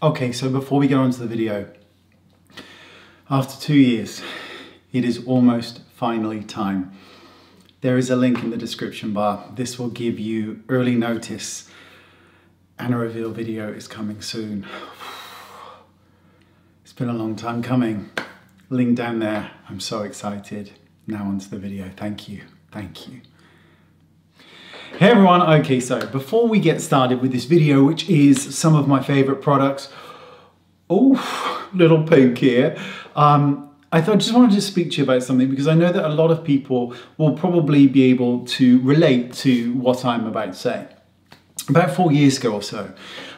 Okay, so before we get on to the video, after 2 years, it is almost finally time. There is a link in the description bar. This will give you early notice and a reveal video is coming soon. It's been a long time coming. Link down there. I'm so excited. Now onto the video. Thank you. Thank you. Hey everyone, okay, so before we get started with this video, which is some of my favorite products, oh, little poke here, I just wanted to speak to you about something because I know that a lot of people will probably be able to relate to what I'm about to say. About 4 years ago or so,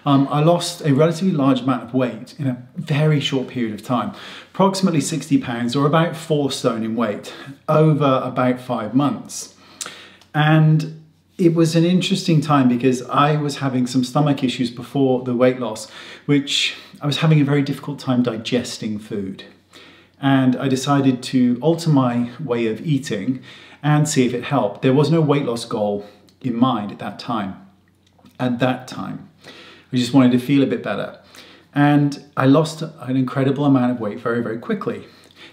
I lost a relatively large amount of weight in a very short period of time, approximately 60 pounds or about 4 stone in weight over about 5 months. And it was an interesting time because I was having some stomach issues before the weight loss, which I was having a very difficult time digesting food. And I decided to alter my way of eating and see if it helped. There was no weight loss goal in mind at that time. I just wanted to feel a bit better. And I lost an incredible amount of weight very, very quickly.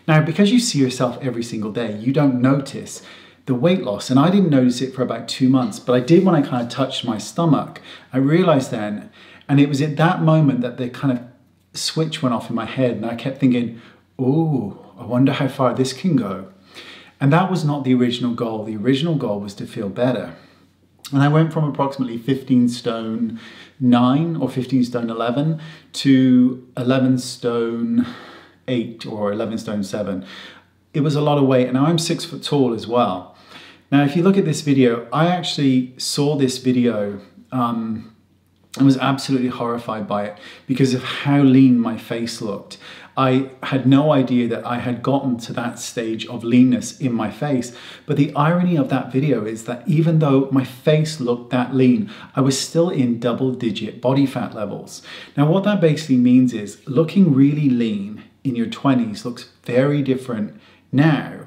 Now, because you see yourself every single day, you don't notice the weight loss, and I didn't notice it for about 2 months, but I did when I kind of touched my stomach. I realized then, and it was at that moment that the kind of switch went off in my head, and I kept thinking, oh, I wonder how far this can go. And that was not the original goal. The original goal was to feel better. And I went from approximately 15 stone 9 or 15 stone 11 to 11 stone 8 or 11 stone 7. It was a lot of weight, and now I'm 6 foot tall as well. Now, if you look at this video, I actually saw this video and was absolutely horrified by it because of how lean my face looked. I had no idea that I had gotten to that stage of leanness in my face. But the irony of that video is that even though my face looked that lean, I was still in double-digit body fat levels. Now, what that basically means is looking really lean in your 20s looks very different now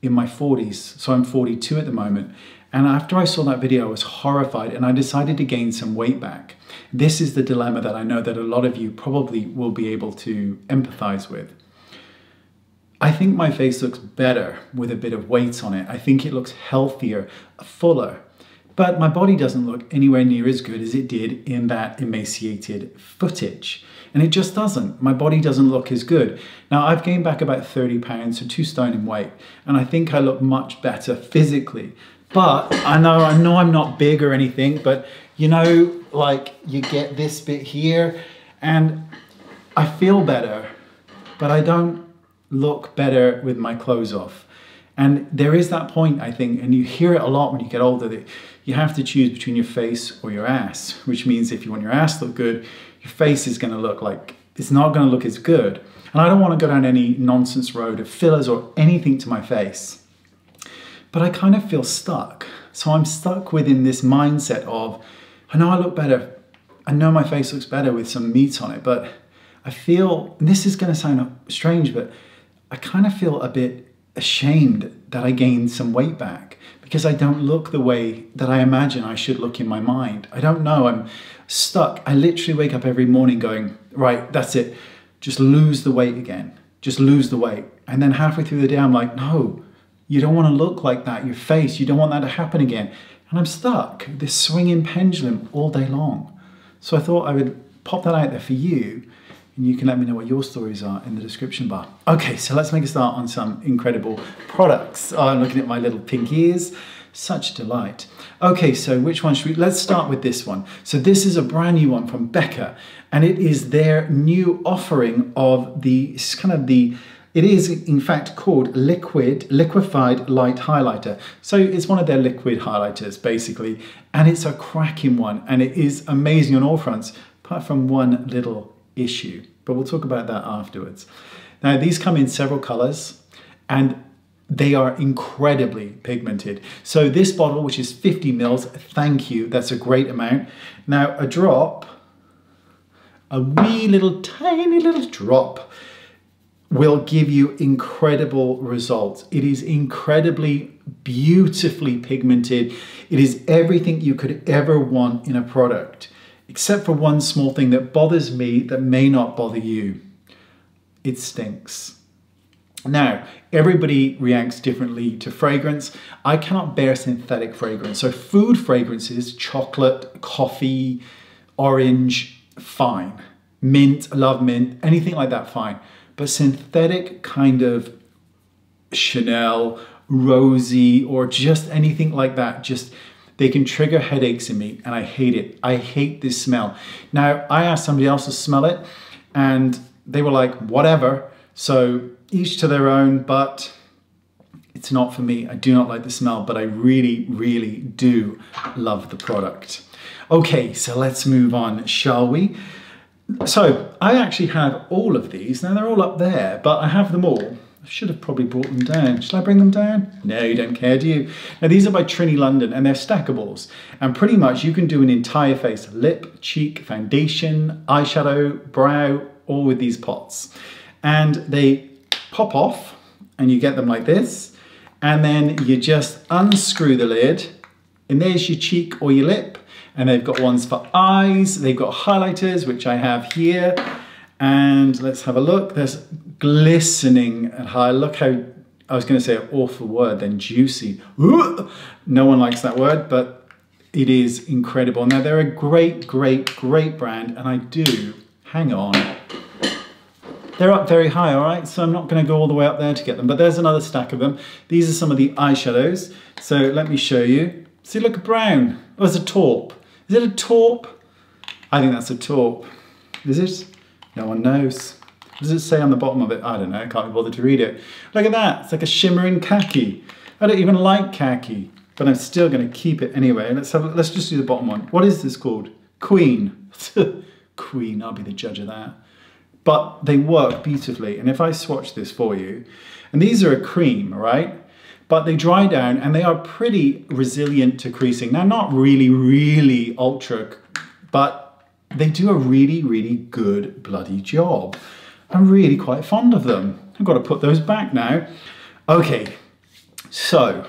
in my 40s. So I'm 42 at the moment. And after I saw that video, I was horrified and I decided to gain some weight back. This is the dilemma that I know that a lot of you probably will be able to empathize with. I think my face looks better with a bit of weight on it. I think it looks healthier, fuller. But my body doesn't look anywhere near as good as it did in that emaciated footage. And it just doesn't. My body doesn't look as good. Now, I've gained back about 30 pounds, so 2 stone in weight. And I think I look much better physically. But I know I'm not big or anything, but you know, like you get this bit here and I feel better, but I don't look better with my clothes off. And there is that point, I think, and you hear it a lot when you get older, that you have to choose between your face or your ass, which means if you want your ass to look good, your face is going to look like, it's not going to look as good. And I don't want to go down any nonsense road of fillers or anything to my face. But I kind of feel stuck. So I'm stuck within this mindset of, I know I look better. I know my face looks better with some meat on it, but I feel, and this is going to sound strange, but I kind of feel a bit ashamed that I gained some weight back because I don't look the way that I imagine I should look in my mind. I don't know, I'm stuck. I literally wake up every morning going, right, that's it. Just lose the weight again. Just lose the weight. And then halfway through the day, I'm like, no, you don't want to look like that. Your face, you don't want that to happen again. And I'm stuck, this swinging pendulum all day long. So I thought I would pop that out there for you, and you can let me know what your stories are in the description bar. Okay, so let's make a start on some incredible products. Oh, I'm looking at my little pink ears. Such delight. Okay, so which one should we, let's start with this one. So this is a brand new one from Becca, and it is their new offering of the, it is in fact called Liquefied Light Highlighter. So it's one of their liquid highlighters basically, and it's a cracking one, and it is amazing on all fronts, apart from one little issue, but we'll talk about that afterwards. Now, these come in several colors, and they are incredibly pigmented. So this bottle, which is 50 mils, thank you, that's a great amount. Now, a drop, a wee little tiny little drop, will give you incredible results. It is incredibly beautifully pigmented. It is everything you could ever want in a product. except for one small thing that bothers me that may not bother you. It stinks. Now, everybody reacts differently to fragrance. I cannot bear synthetic fragrance. So food fragrances, chocolate, coffee, orange, fine. Mint, love mint, anything like that, fine. But synthetic kind of Chanel, rosy, or just anything like that, just they can trigger headaches in me, and I hate it. I hate this smell. Now, I asked somebody else to smell it, and they were like, whatever. So each to their own, but it's not for me. I do not like the smell, but I really, really do love the product. Okay, so let's move on, shall we? So I actually have all of these. Now they're all up there, but I have them all. I should have probably brought them down. Should I bring them down? No, you don't care, do you? Now these are by TrinnyLondon, and they're stackables. And pretty much you can do an entire face, lip, cheek, foundation, eyeshadow, brow, all with these pots. And they pop off, and you get them like this. And then you just unscrew the lid, and there's your cheek or your lip. And they've got ones for eyes. They've got highlighters, which I have here. And let's have a look. There's glistening and high. Look how, I was going to say an awful word, then juicy. No one likes that word, but it is incredible. Now, they're a great, great, great brand. And I do, hang on. They're up very high, all right? So I'm not going to go all the way up there to get them. But there's another stack of them. These are some of the eyeshadows. So let me show you. See, look at brown. Oh, it's a taupe. Is it a taupe? I think that's a taupe. Is it? No one knows. What does it say on the bottom of it? I don't know. I can't be bothered to read it. Look at that. It's like a shimmering khaki. I don't even like khaki, but I'm still going to keep it anyway. Let's just do the bottom one. What is this called? Queen. Queen. I'll be the judge of that. But they work beautifully. And if I swatch this for you, and these are a cream, right? But they dry down and they are pretty resilient to creasing. Now, not really, really ultra, but they do a really, really good bloody job. I'm really quite fond of them. I've got to put those back now. Okay, so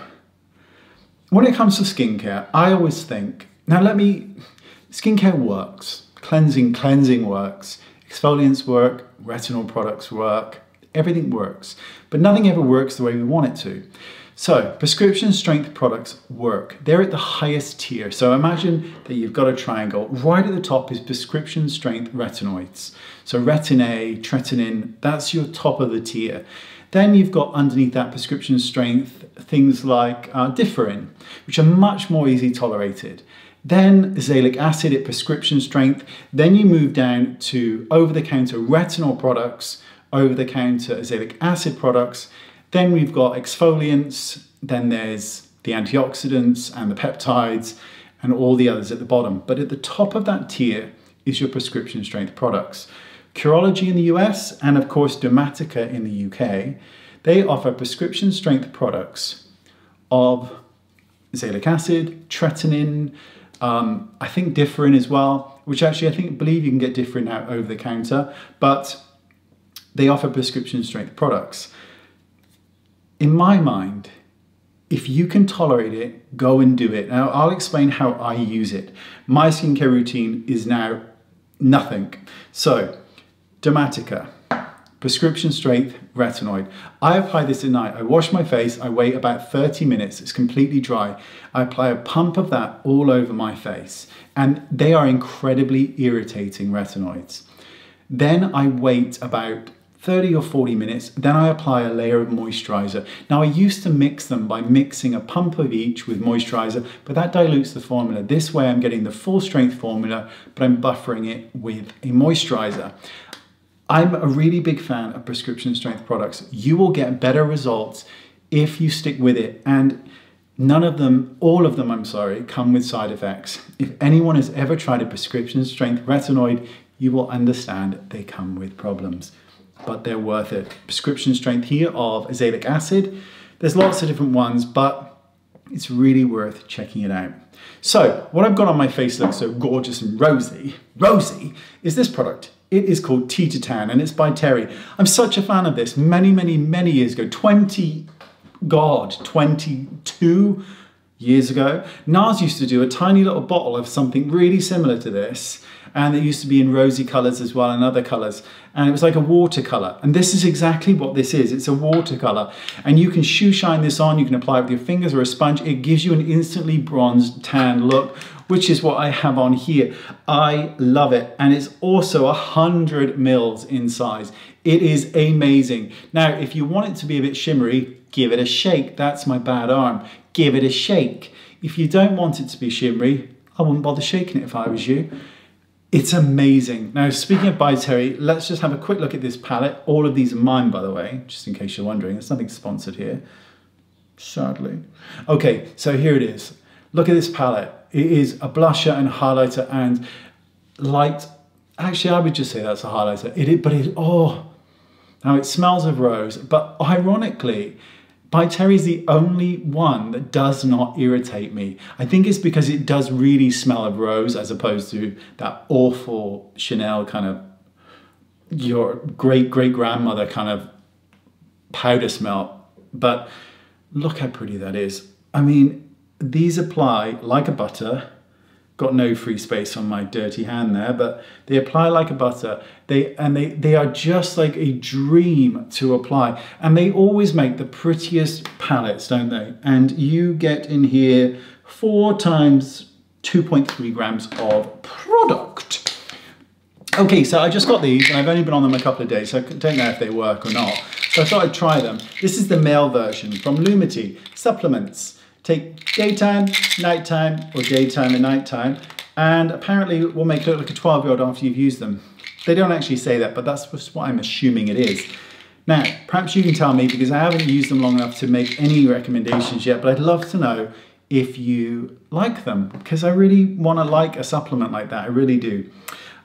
when it comes to skincare, I always think, skincare works. Cleansing works. Exfoliants work, retinol products work, everything works, but nothing ever works the way we want it to. So prescription strength products work. They're at the highest tier. So imagine that you've got a triangle. Right at the top is prescription strength retinoids. So Retin-A, tretinoin, that's your top of the tier. Then you've got underneath that prescription strength things like differin, which are much more easily tolerated. Then azelaic acid at prescription strength. Then you move down to over-the-counter retinol products, over-the-counter azelaic acid products. Then we've got exfoliants. Then there's the antioxidants and the peptides and all the others at the bottom. But at the top of that tier is your prescription strength products. Curology in the US and of course Dermatica in the UK, they offer prescription strength products of azelaic acid, tretinoin, I think differin as well, which actually I believe you can get differin now over the counter, but they offer prescription strength products. In my mind, if you can tolerate it, go and do it. Now I'll explain how I use it. My skincare routine is now nothing. So Dermatica, prescription strength retinoid. I apply this at night. I wash my face, I wait about 30 minutes, it's completely dry. I apply a pump of that all over my face, and they are incredibly irritating retinoids. Then I wait about 30 or 40 minutes, then I apply a layer of moisturizer. Now I used to mix them by mixing a pump of each with moisturizer, but that dilutes the formula. This way I'm getting the full strength formula, but I'm buffering it with a moisturizer. I'm a really big fan of prescription strength products. You will get better results if you stick with it. And all of them, I'm sorry, come with side effects. If anyone has ever tried a prescription strength retinoid, you will understand they come with problems, but they're worth it. Prescription strength here of azelaic acid. There's lots of different ones, but it's really worth checking it out. So what I've got on my face looks so gorgeous and rosy is this product. It is called Tea to Tan and it's by ByTerry. I'm such a fan of this. Many years ago, 22 years ago. NARS used to do a tiny little bottle of something really similar to this, and it used to be in rosy colours as well and other colours, and it was like a watercolour, and this is exactly what this is. It's a watercolour, and you can shoe shine this on, you can apply it with your fingers or a sponge. It gives you an instantly bronzed tan look, which is what I have on here. I love it, and it's also 100 mils in size. It is amazing. Now, if you want it to be a bit shimmery, give it a shake. That's my bad arm. Give it a shake. If you don't want it to be shimmery, I wouldn't bother shaking it if I was you. It's amazing. Now, speaking of ByTerry, let's just have a quick look at this palette. All of these are mine, by the way, just in case you're wondering. There's nothing sponsored here, sadly. Okay, so here it is. Look at this palette. It is a blusher and highlighter and light. Actually, I would just say that's a highlighter. Oh, now it smells of rose, but ironically, ByTerry is the only one that does not irritate me. I think it's because it does really smell of rose as opposed to that awful Chanel kind of, your great-great-grandmother kind of powder smell. But look how pretty that is. I mean, these apply like a butter. Got no free space on my dirty hand there, but they apply like a butter. They are just like a dream to apply, and they always make the prettiest palettes, don't they? And you get in here 4 times 2.3 grams of product. Okay, so I just got these, and I've only been on them a couple of days, so I don't know if they work or not. So I thought I'd try them. This is the male version from Lumity. Supplements. Take daytime, nighttime, or daytime and nighttime, and apparently it will make you look like a 12-year-old after you've used them. They don't actually say that, but that's just what I'm assuming it is. Now, perhaps you can tell me, because I haven't used them long enough to make any recommendations yet, but I'd love to know if you like them, because I really want to like a supplement like that. I really do.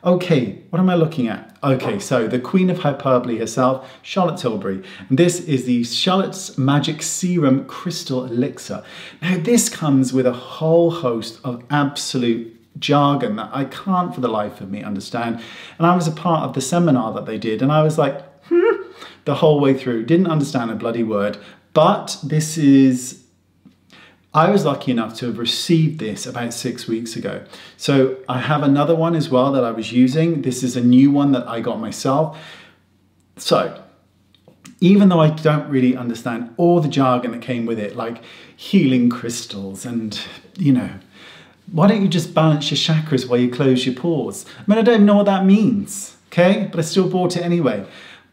Okay, what am I looking at? Okay, so the Queen of Hyperbole herself, Charlotte Tilbury. And this is the Charlotte's Magic Serum Crystal Elixir. Now, this comes with a whole host of absolute jargon that I can't for the life of me understand. And I was a part of the seminar that they did, and I was like, the whole way through. Didn't understand a bloody word. But this is... I was lucky enough to have received this about 6 weeks ago. So I have another one as well that I was using. This is a new one that I got myself. So even though I don't really understand all the jargon that came with it, like healing crystals and, you know, why don't you just balance your chakras while you close your pores? I mean, I don't even know what that means, okay? But I still bought it anyway.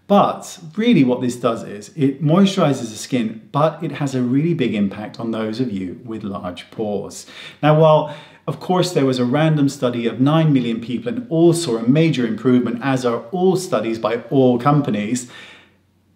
But really what this does is it moisturizes the skin, but it has a really big impact on those of you with large pores. Now, while of course there was a random study of 9 million people and all saw a major improvement, as are all studies by all companies,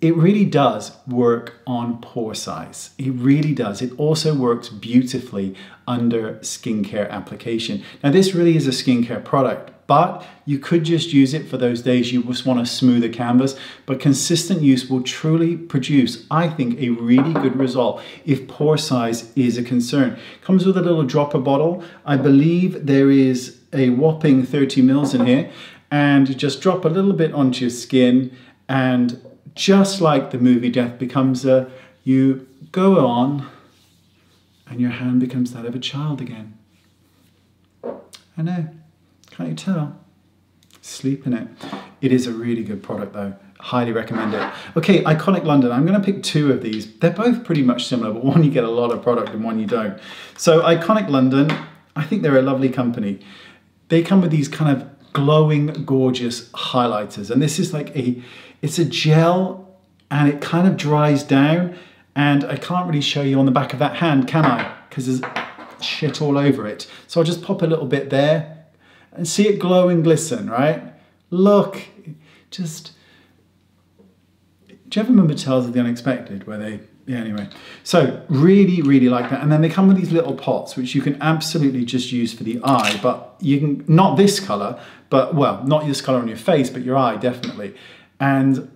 it really does work on pore size. It really does. It also works beautifully under skincare application. Now, this really is a skincare product, but you could just use it for those days you just want to smooth a canvas, but consistent use will truly produce, I think, a really good result if pore size is a concern. Comes with a little dropper bottle. I believe there is a whopping 30 mils in here, and you just drop a little bit onto your skin, and just like the movie Death Becomes a, you go on and your hand becomes that of a child again. I know, can't you tell? Sleep in it. It is a really good product though. Highly recommend it. Okay, Iconic London. I'm going to pick 2 of these. They're both pretty much similar, but one you get a lot of product and one you don't. So Iconic London, I think they're a lovely company. They come with these kind of glowing, gorgeous highlighters. And this is like it's a gel and it kind of dries down. And I can't really show you on the back of that hand, can I? Because there's shit all over it. So I'll just pop a little bit there and see it glow and glisten, right? Look, just... Do you ever remember Tales of the Unexpected where they... Yeah, anyway. So really, really like that. And then they come with these little pots, which you can absolutely just use for the eye, but you can, not this color, but well, not this color on your face, but your eye, definitely. And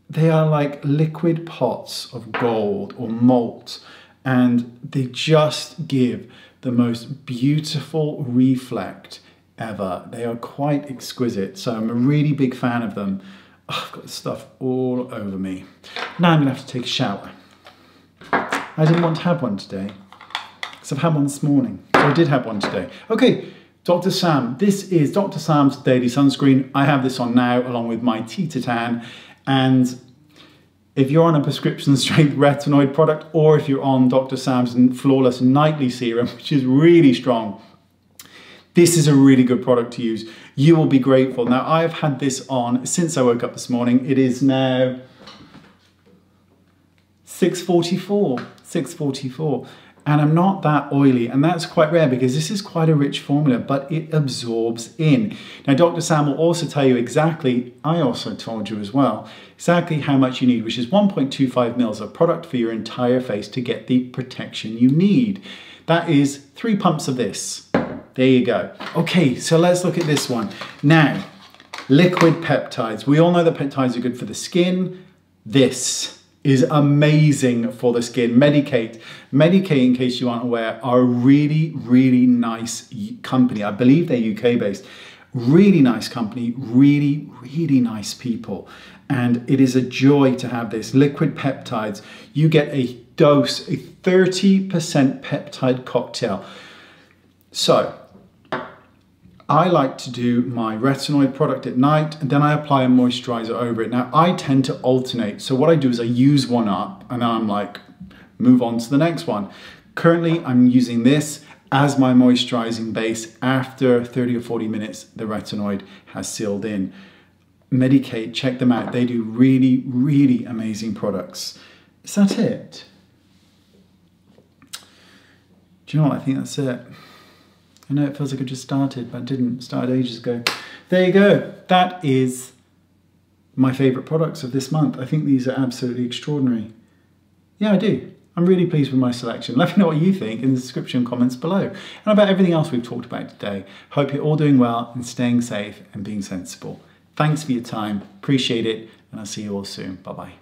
they are like liquid pots of gold or malt, and they just give the most beautiful reflect ever. They are quite exquisite. So I'm a really big fan of them. Oh, I've got this stuff all over me. Now I'm gonna have to take a shower. I didn't want to have one today because because I've had one this morning. So I did have one today. Okay, Dr. Sam. This is Dr. Sam's Daily Sunscreen. I have this on now along with my Tea to Tan. And if you're on a prescription strength retinoid product, or if you're on Dr. Sam's Flawless Nightly Serum, which is really strong, this is a really good product to use. You will be grateful. Now, I've had this on since I woke up this morning. It is now 6:44, and I'm not that oily, and that's quite rare because this is quite a rich formula, but it absorbs in. Now, Dr. Sam will also tell you exactly, I also told you as well, exactly how much you need, which is 1.25 mils of product for your entire face to get the protection you need. That is 3 pumps of this. There you go. Okay, so let's look at this one. Now, liquid peptides. We all know that peptides are good for the skin. This is amazing for the skin. Medicate, in case you aren't aware, are a really, really nice company. I believe they're UK based. Really nice company, really, really nice people. And it is a joy to have this. Liquid peptides. You get a dose, a 30% peptide cocktail. So, I like to do my retinoid product at night and then I apply a moisturizer over it. Now, I tend to alternate. So what I do is I use one up and then I'm like, move on to the next one. Currently, I'm using this as my moisturizing base. After 30 or 40 minutes, the retinoid has sealed in. Medicate, check them out. They do really, really amazing products. Is that it? Do you know what? I think that's it. I know it feels like I just started, but I didn't. Started ages ago. There you go. That is my favorite products of this month. I think these are absolutely extraordinary. Yeah, I do. I'm really pleased with my selection. Let me know what you think in the description comments below. And about everything else we've talked about today. Hope you're all doing well and staying safe and being sensible. Thanks for your time. Appreciate it. And I'll see you all soon. Bye-bye.